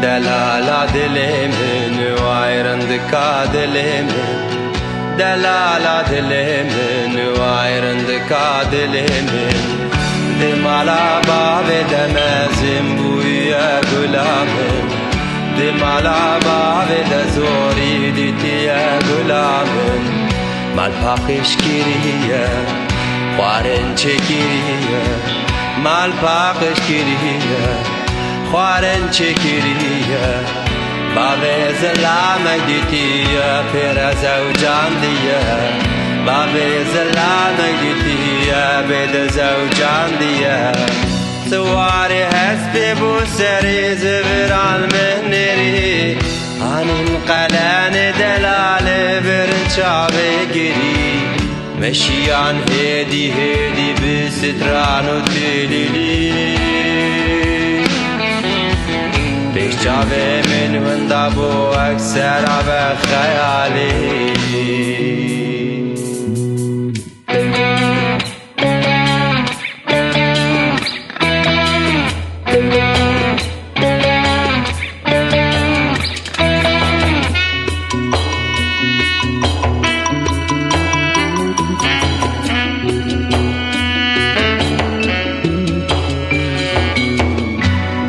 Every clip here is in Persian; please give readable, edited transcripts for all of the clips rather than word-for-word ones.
دلالا دل من وایرندکا دل من دلالا دل من وایرندکا دل من دمالا باب دمزم بویا گلامن دمالا باب دزوری دیتیا گلامن مال پاکش کریه خوارن چکریه مال پاکش کریه خوارن چکریه بابه زلامک دیتیه پر زوجان دیه بابه زلامک دیتیه بید زوجان دیه سواری هست بو سری زبران من نری آنین قلن دلال برنچاوه گری مشیان هدی هدی بستران و تلیلی پیشچاوه من وندا بو اکثر آب خیالی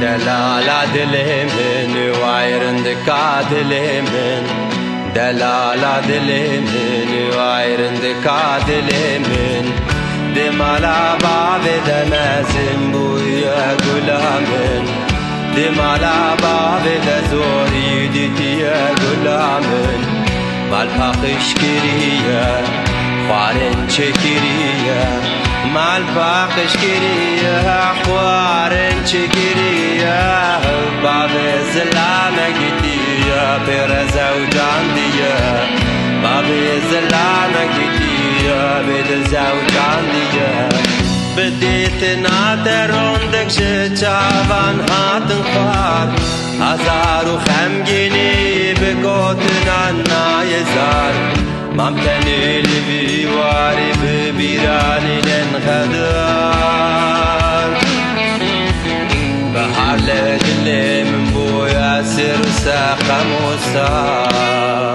دلالا دل من وایرندکا دل من دلالا دل من وایرندکا دل من دمالا باب دمزم بویا گلامن دمالا باب دزوری دیتیا گلامن مال پاکش کریه خوارن چکریه مال پاکش کریه خوارن چکریه باب زلامک دیه پر زوجان دیه باب زلامک دیه بید زوجان دیه بدیت نادرندک چاوان هاتن خوار هزار و خمگینی بگوتنان نایزار ممتنی لبیواری ببیرانی لنخدار بحر لدل من بویا سر ساقم و سار